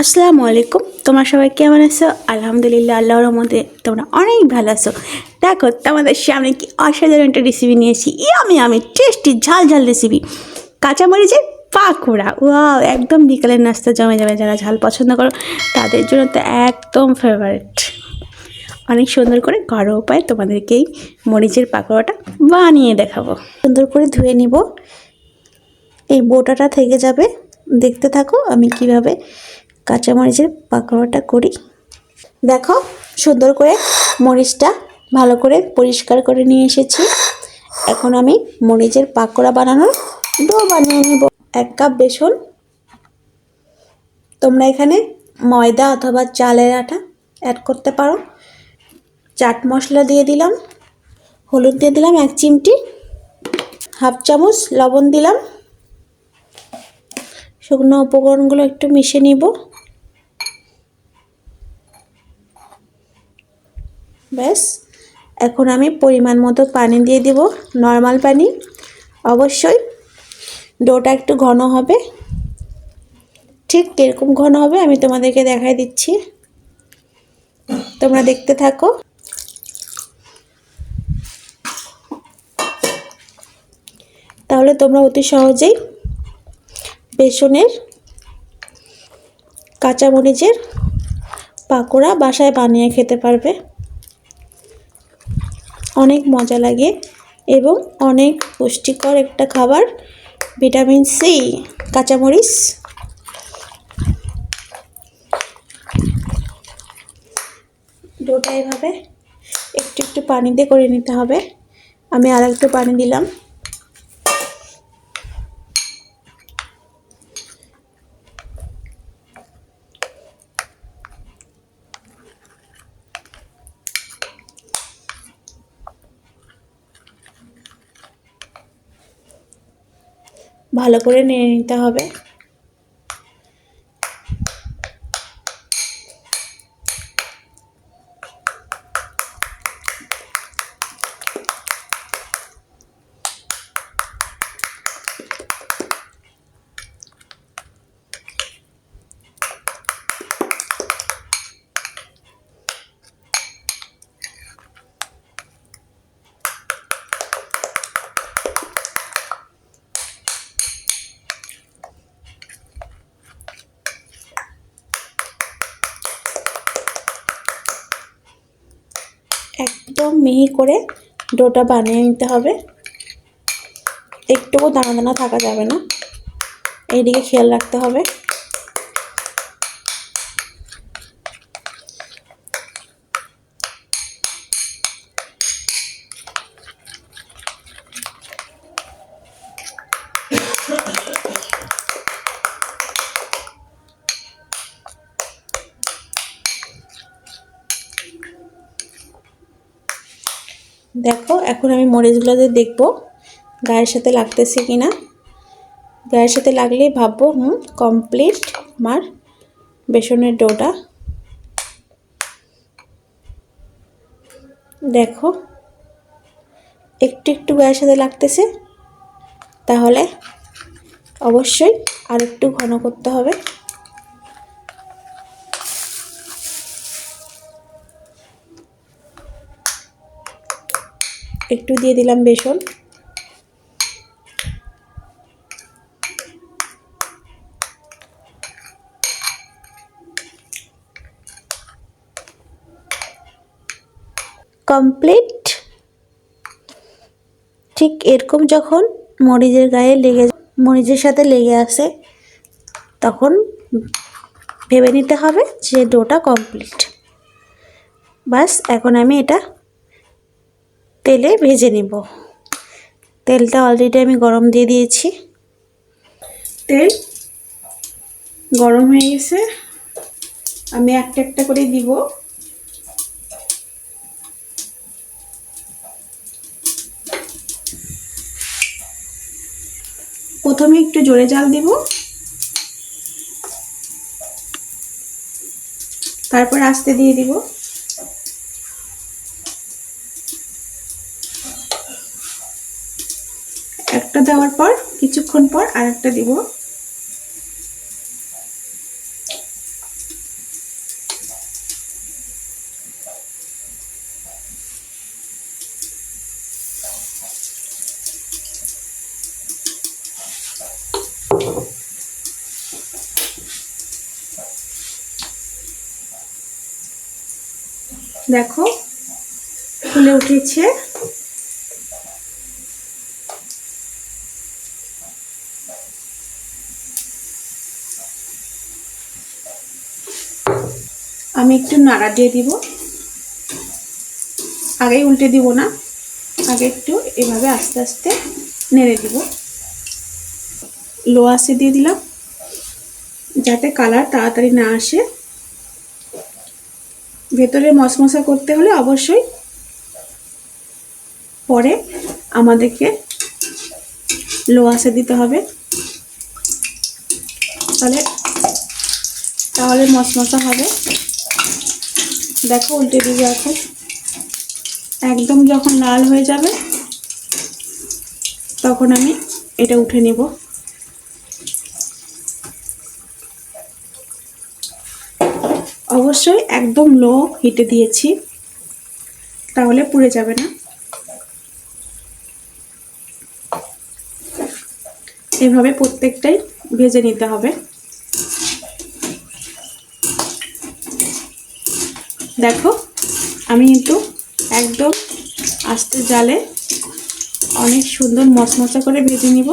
আসসালামু আলাইকুম। তোমরা সবাই কেমন আছো? আলহামদুলিল্লাহ, আল্লাহর রহমতে তোমরা অনেক ভালো আছো। দেখো তোমাদের সামনে কি অসাধারণ একটা রেসিপি নিয়েছি। আমি টেস্টি ঝাল ঝাল রেসিপি, কাঁচামরিচের পাকোড়া। ওয়াও, একদম বিকালের নাস্তা জমে যাবে। যারা ঝাল পছন্দ করো তাদের জন্য তো একদম ফেভারিট। অনেক সুন্দর করে ঘরোয়া উপায়ে তোমাদেরকে এই মরিচের পাকোড়াটা বানিয়ে দেখাবো। সুন্দর করে ধুয়ে নিব, এই বোটাটা থেকে যাবে। দেখতে থাকো আমি কিভাবে কাঁচামরিচের পাকোড়াটা করি। দেখো, সুন্দর করে মরিচটা ভালো করে পরিষ্কার করে নিয়ে এসেছি। এখন আমি মরিচের পাকোড়া বানানোর ডো বানিয়ে নেব। 1 কাপ বেসন, তোমরা এখানে ময়দা অথবা চালের আটা অ্যাড করতে পারো। চাট মশলা দিয়ে দিলাম, হলুদ দিয়ে দিলাম 1 চিমটি, হাফ চামচ লবণ দিলাম। শুকনো উপকরণগুলো একটু মিশিয়ে নিব। ব্যাস, এখন আমি পরিমাণ মতো পানি দিয়ে দিব, নর্মাল পানি। অবশ্যই ডোটা একটু ঘন হবে, ঠিক এরকম ঘন হবে আমি তোমাদেরকে দেখাই দিচ্ছি, তোমরা দেখতে থাকো। তাহলে তোমরা অতি সহজেই বেসনের কাঁচামরিচের পাকোড়া বাসায় বানিয়ে খেতে পারবে। অনেক মজা লাগে এবং অনেক পুষ্টিকর একটা খাবার, ভিটামিন সি কাঁচামরিচ। ডোটা এভাবে একটু একটু পানি দিয়ে করে নিতে হবে। আমি আর একটু পানি দিলাম। ভালো করে নেড়ে নিতে হবে। একদম মিহি করে ডোটা বানিয়ে নিতে হবে, একটুও দানা দানা থাকা যাবে না, এইদিকে খেয়াল রাখতে হবে। দেখো, এখন আমি মরিচগুলোতে দেখবো গায়ের সাথে লাগতেছে কিনা। গায়ের সাথে লাগলেই ভাববো কমপ্লিট আমার বেসনের ডোটা। দেখো, একটু একটু গায়ের সাথে লাগতেছে, তাহলে অবশ্যই আর একটু ঘন করতে হবে। একটু দিয়ে দিলাম বেসন। কমপ্লিট। ঠিক এরকম যখন মরিচের গায়ে মরিচের সাথে লেগে আসে, তখন ভেবে নিতে হবে যে ডোটা কমপ্লিট। বাস, এখন আমি এটা তেলে ভেজে নিব। তেলটা অলরেডি আমি গরম দিয়ে দিয়েছি। তেল গরম হয়ে গেছে, আমি একটা একটা করে দিব। প্রথমে একটু জোরে জাল দিব, তারপর আস্তে দিয়ে দিব। একটা দেওয়ার পর কিছুক্ষণ পর আরেকটা দিব। দেখো ফুলে উঠেছে। আমি একটু নাড়া দিয়ে দিব, আগেই উল্টে দিব না, আগে একটু এভাবে আস্তে আস্তে নেড়ে দিব। লো আঁচে দিয়ে দিলাম যাতে কালার তাড়াতাড়ি না আসে। ভেতরে মশমশা করতে হলে অবশ্যই পরে আমাদেরকে লো আঁচে দিতে হবে, তাহলে মশমশা হবে। দেখো উল্টে দিব এখন। একদম যখন লাল হয়ে যাবে তখন আমি এটা উঠে নেব। অবশ্যই একদম লো হিটে দিয়েছি, তাহলে পুড়ে যাবে না। এভাবে প্রত্যেকটাই ভেজে নিতে হবে। দেখো আমি কিন্তু একদম আস্তে জালে অনেক সুন্দর মশমশা করে ভেজে নিব।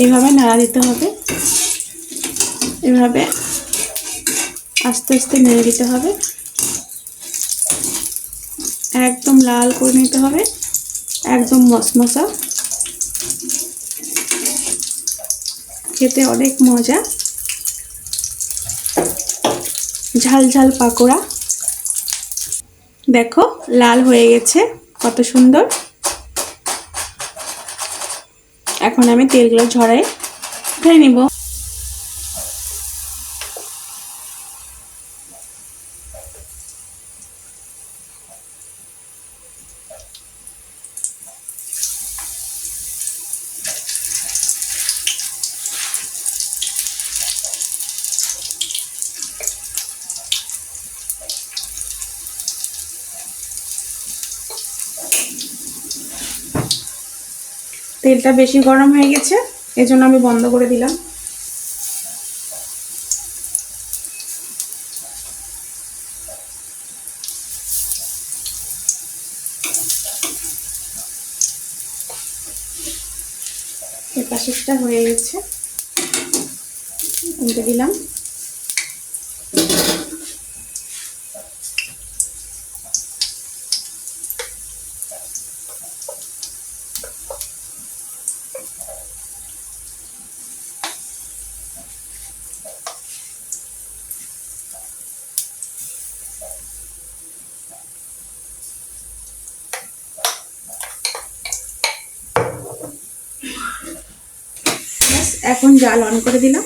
এইভাবে নাড়া দিতে হবে, এভাবে আস্তে আস্তে নেড়ে দিতে হবে, একদম লাল করে নিতে হবে, একদম মশমশা, খেতে অনেক মজা। ঝাল ঝাল পাকোড়া দেখো লাল হয়ে গেছে, কত সুন্দর। এখন আমি তেলগুলো ঝরাই উঠাই নিব। তেলটা বেশি গরম হয়ে গেছে, এজন্য আমি বন্ধ করে দিলাম। এই পাশেরটা হয়ে গেছে, উল্টে দিলাম। এখন জাল অন করে দিলাম।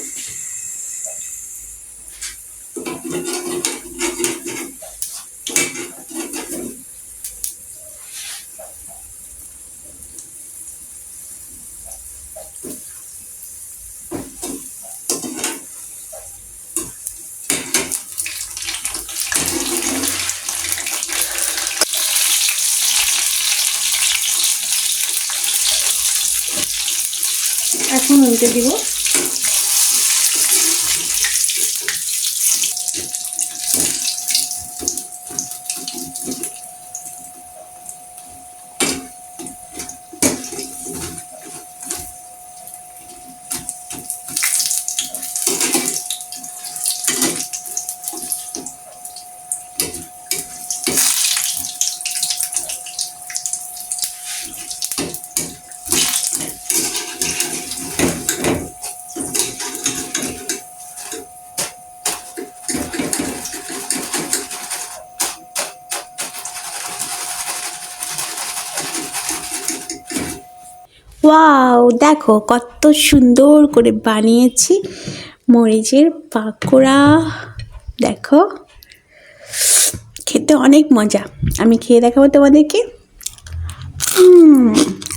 এখন উল্টে দিব। ওয়াও, দেখো কত সুন্দর করে বানিয়েছি মরিচের পাকোড়া। দেখো খেতে অনেক মজা, আমি খেয়ে দেখাবো তোমাদেরকে।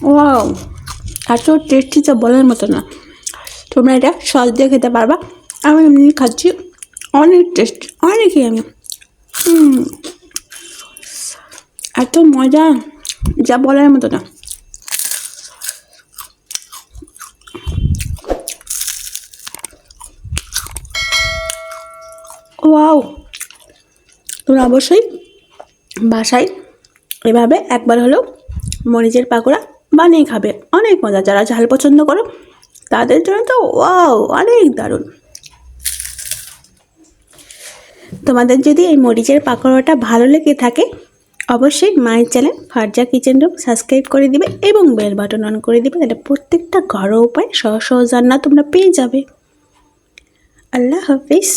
ওয়াও, এত টেস্টি তো বলার মতো না। তোমরা এটা সস দিয়ে খেতে পারবা, আমি এমনি খাচ্ছি, অনেক টেস্টি, অনেকই আমি এত মজা যা বলার মতো না। ও ওয়াও, তোমরা অবশ্যই বাসায় এভাবে একবার হলেও মরিচের পাকোড়া বানিয়ে খাবে, অনেক মজা। যারা ঝাল পছন্দ করো তাদের জন্য তো ওয়াও, অনেক দারুণ। তোমাদের যদি এই মরিচের পাকোড়াটা ভালো লেগে থাকে অবশ্যই মায়ের চ্যানেল ফারজা কিচেন রুম সাবস্ক্রাইব করে দিবে এবং বেল বাটন অন করে দিবে, তাহলে প্রত্যেকটা ঘরোয়া উপায় সহজ সহজ রান্না তোমরা পেয়ে যাবে। আল্লাহ হাফিজ।